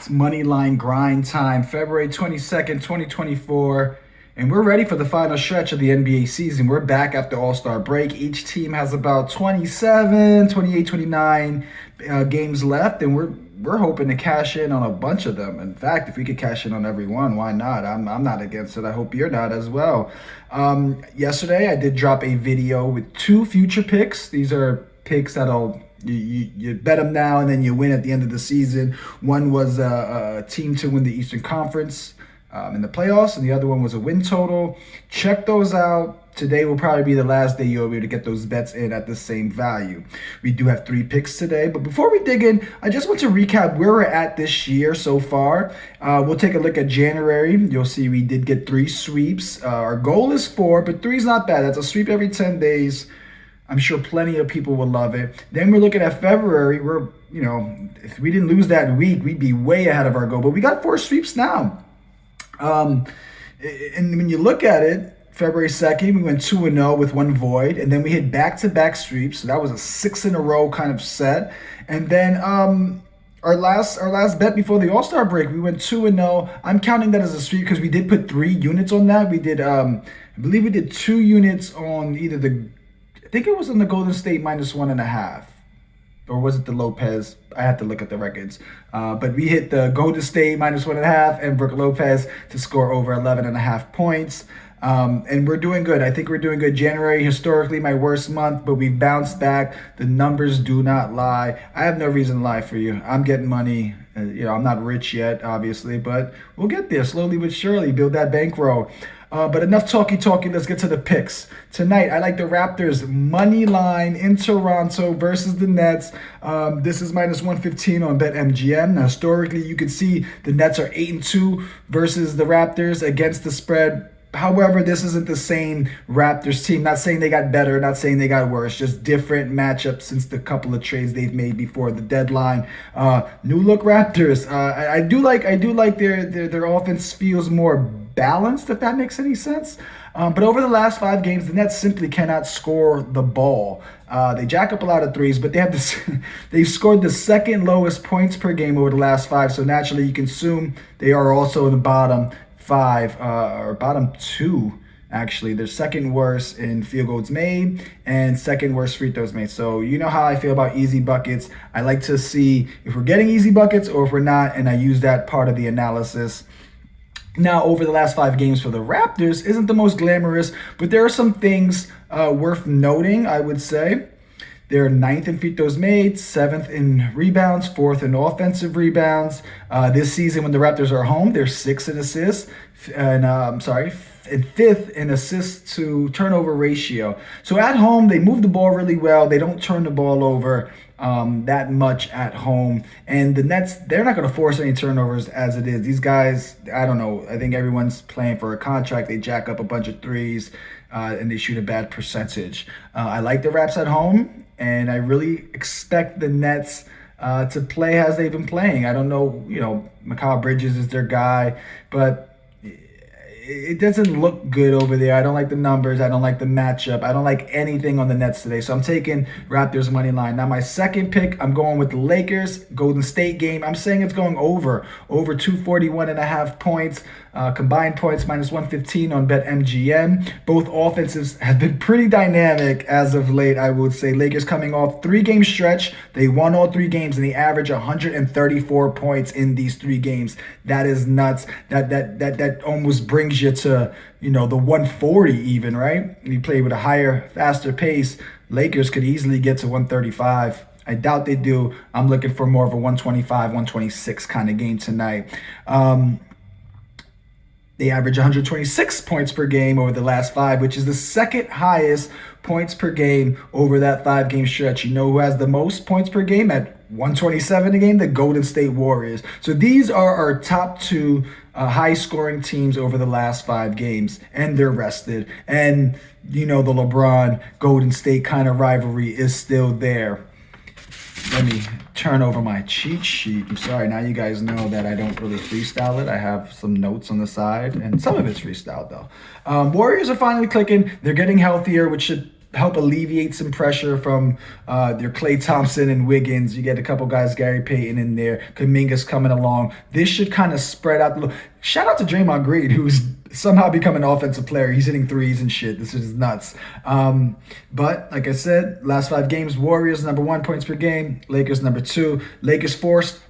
It's money line grind time, February 22nd, 2024. And we're ready for the final stretch of the NBA season. We're back after All-Star break. Each team has about 27, 28, 29 games left, and we're hoping to cash in on a bunch of them. In fact, if we could cash in on every one, why not? I'm not against it. I hope you're not as well. Yesterday, I did drop a video with two future picks. These are picks that'll you bet them now and then you win at the end of the season. One was a team to win the Eastern Conference in the playoffs, and the other one was a win total. Check those out. Today will probably be the last day you'll be able to get those bets in at the same value. We do have 3 picks today, but before we dig in, I just want to recap where we're at this year so far. We'll take a look at January. You'll see we did get 3 sweeps. Our goal is 4, but 3 is not bad. That's a sweep every 10 days. I'm sure plenty of people will love it. Then we're looking at February. If we didn't lose that week, we'd be way ahead of our goal. But we got 4 sweeps now. And when you look at it, February 2nd, we went 2-0 with 1 void. And then we hit back-to-back sweeps. So that was a 6 in a row kind of set. And then our last bet before the All-Star break, we went 2-0. I'm counting that as a sweep because we did put 3 units on that. We did, I believe we did 2 units on either I think it was on the Golden State -1.5. Or was it the Lopez? I have to look at the records. But we hit the Golden State -1.5 and Brook Lopez to score over 11.5 points. And we're doing good. I think we're doing good. January, historically my worst month, but we've bounced back. The numbers do not lie. I have no reason to lie for you. I'm getting money. I'm not rich yet, obviously, but we'll get there slowly but surely. Build that bankroll. But enough talky. Let's get to the picks. Tonight, I like the Raptors money line in Toronto versus the Nets. This is -115 on BetMGM. Now, historically, you can see the Nets are 8-2 versus the Raptors against the spread. However, this isn't the same Raptors team. Not saying they got better, not saying they got worse, just different matchups since the couple of trades they've made before the deadline. New look Raptors. I do like their offense feels more balanced, if that makes any sense. But over the last 5 games, the Nets simply cannot score the ball. They jack up a lot of threes, but they've scored the 2nd lowest points per game over the last 5. So naturally, you can assume they are also in the bottom 5 or bottom 2. Actually, they're 2nd worst in field goals made and 2nd worst free throws made. So you know how I feel about easy buckets. I like to see if we're getting easy buckets or if we're not, and I use that part of the analysis. Now, over the last 5 games for the Raptors isn't the most glamorous, but there are some things worth noting, I would say. They're 9th in free throws made, 7th in rebounds, 4th in offensive rebounds. This season, when the Raptors are home, they're 6th in assists, and 5th in assists to turnover ratio. So at home, they move the ball really well. They don't turn the ball over that much at home. And the Nets, they're not going to force any turnovers as it is. These guys, I don't know. I think everyone's playing for a contract. They jack up a bunch of threes and they shoot a bad percentage. I like the Raps at home, and I really expect the Nets to play as they've been playing. I don't know, Mikal Bridges is their guy, but it doesn't look good over there. I don't like the numbers. I don't like the matchup. I don't like anything on the Nets today. So I'm taking Raptors money line. Now, my second pick, I'm going with the Lakers Golden State game. I'm saying it's going over 241.5 points. Combined points -115 on BetMGM. Both offenses have been pretty dynamic as of late, I would say. Lakers coming off 3-game stretch. They won all 3 games, and they average 134 points in these 3 games. That is nuts. That almost brings you to, the 140 even, right? You play with a higher, faster pace. Lakers could easily get to 135. I doubt they do. I'm looking for more of a 125, 126 kind of game tonight. They average 126 points per game over the last 5, which is the 2nd highest points per game over that 5-game stretch. You know who has the most points per game at 127 a game? The Golden State Warriors. So these are our top 2 high-scoring teams over the last 5 games, and they're rested. And, the LeBron Golden State kind of rivalry is still there. Let me turn over my cheat sheet. I'm sorry, now you guys know that I don't really freestyle it. I have some notes on the side, and some of it's freestyle, though. Warriors are finally clicking. They're getting healthier, which should help alleviate some pressure from your Klay Thompson and Wiggins. You get a couple guys, Gary Payton in there, Kuminga's coming along. This should kind of spread out. Shout out to Draymond Green, who's somehow become an offensive player. He's hitting threes and shit. This is nuts. But like I said, last 5 games, Warriors number 1 points per game, Lakers number 2. Lakers forced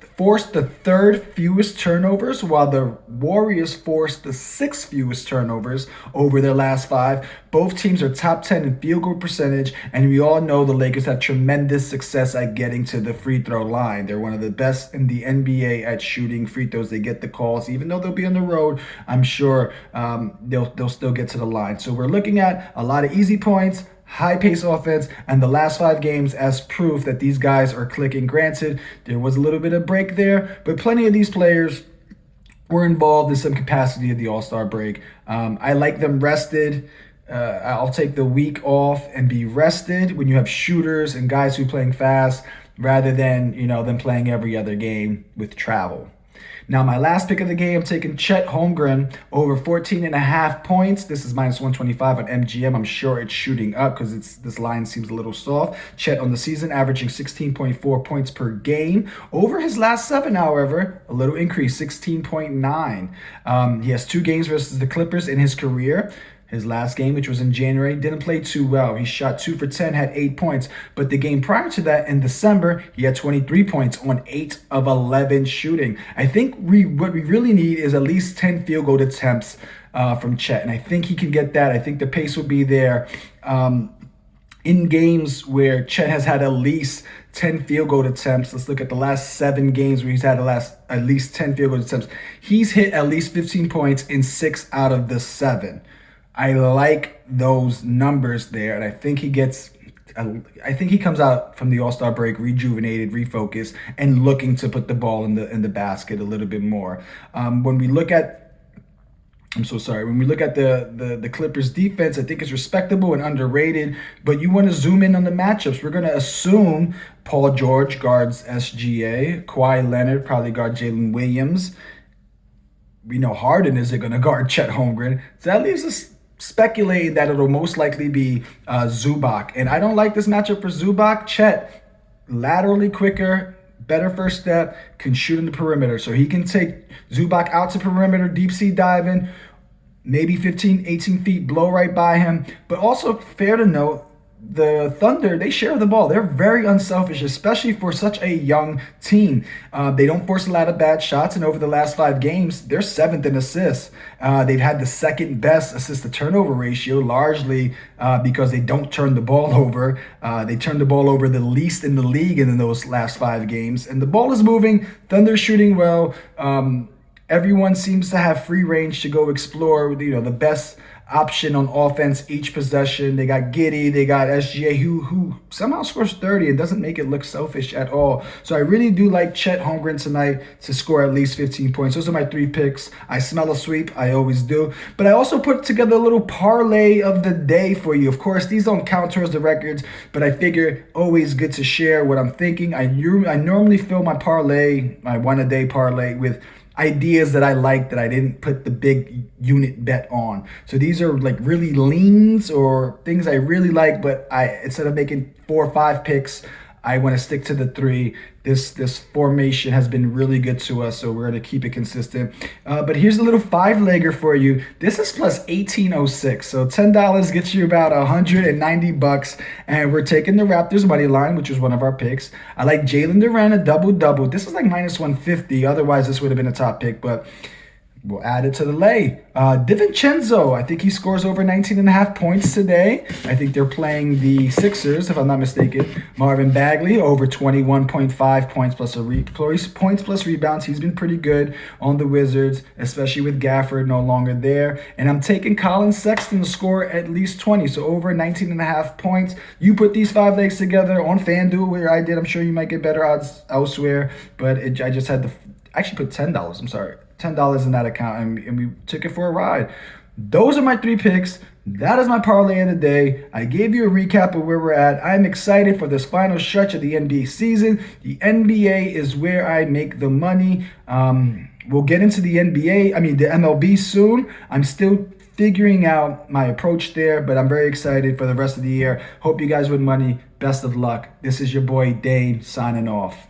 the 3rd fewest turnovers, while the Warriors forced the 6th fewest turnovers over their last 5. Both teams are top 10 in field goal percentage, and we all know the Lakers have tremendous success at getting to the free throw line. They're one of the best in the NBA at shooting free throws. They get the calls, even though they'll be on the road. I'm sure they'll still get to the line. So we're looking at a lot of easy points, high-paced offense, and the last 5 games as proof that these guys are clicking. Granted, there was a little bit of break there, but plenty of these players were involved in some capacity at the All-Star break. I like them rested. I'll take the week off and be rested when you have shooters and guys who are playing fast rather than, them playing every other game with travel. Now, my last pick of the game, I'm taking Chet Holmgren over 14.5 points. This is minus 125 on MGM. I'm sure it's shooting up because this line seems a little soft. Chet on the season averaging 16.4 points per game. Over his last 7, however, a little increase, 16.9. He has 2 games versus the Clippers in his career. His last game, which was in January, didn't play too well. He shot 2 for 10, had 8 points. But the game prior to that, in December, he had 23 points on 8 of 11 shooting. I think what we really need is at least 10 field goal attempts from Chet. And I think he can get that. I think the pace will be there. In games where Chet has had at least 10 field goal attempts, let's look at the last 7 games where he's had at least 10 field goal attempts. He's hit at least 15 points in 6 out of the 7. I like those numbers there, and I think he comes out from the All-Star break rejuvenated, refocused, and looking to put the ball in the basket a little bit more. When we look at the Clippers defense, I think it's respectable and underrated, but you want to zoom in on the matchups. We're going to assume Paul George guards SGA, Kawhi Leonard probably guard Jalen Williams. We know Harden isn't going to guard Chet Holmgren. So that leaves us speculating that it'll most likely be Zubac. And I don't like this matchup for Zubac. Chet, laterally quicker, better first step, can shoot in the perimeter. So he can take Zubac out to perimeter, deep sea diving, maybe 15, 18 feet, blow right by him. But also fair to note, the Thunder, they share the ball. They're very unselfish, especially for such a young team. They don't force a lot of bad shots, and over the last 5 games, they're 7th in assists. They've had the 2nd best assist-to-turnover ratio, largely because they don't turn the ball over. They turn the ball over the least in the league in those last 5 games. And the ball is moving. Thunder's shooting well. Everyone seems to have free range to go explore, the best option on offense each possession. They got Giddey, they got SGA, who somehow scores 30 and doesn't make it look selfish at all. So I really do like Chet Holmgren tonight to score at least 15 points. Those are my 3 picks. I smell a sweep. I always do. But I also put together a little parlay of the day for you. Of course, these don't count towards the records, but I figure always good to share what I'm thinking. I normally fill my parlay, my one-a-day parlay, with ideas that I like that I didn't put the big unit bet on. So these are like really leans or things I really like, but instead of making 4 or 5 picks, I want to stick to the 3. This formation has been really good to us, so we're going to keep it consistent. But here's a little 5-legger for you. This is plus 1806, so $10 gets you about $190, and we're taking the Raptors money line, which was one of our picks. I like Jalen Duren, a double-double. This is like minus 150. Otherwise, this would have been a top pick, but we'll add it to the lay. DiVincenzo, I think he scores over 19.5 points today. I think they're playing the Sixers, if I'm not mistaken. Marvin Bagley, over 21.5 points plus rebounds. He's been pretty good on the Wizards, especially with Gafford no longer there. And I'm taking Colin Sexton to score at least 20, so over 19.5 points. You put these 5 legs together on FanDuel, where I did. I'm sure you might get better odds elsewhere, but I just had to actually put $10. I'm sorry. $10 in that account, and we took it for a ride. Those are my 3 picks. That is my parlay of the day. I gave you a recap of where we're at. I'm excited for this final stretch of the NBA season. The NBA is where I make the money. We'll get into the MLB soon. I'm still figuring out my approach there, but I'm very excited for the rest of the year. Hope you guys win money. Best of luck. This is your boy Dane signing off.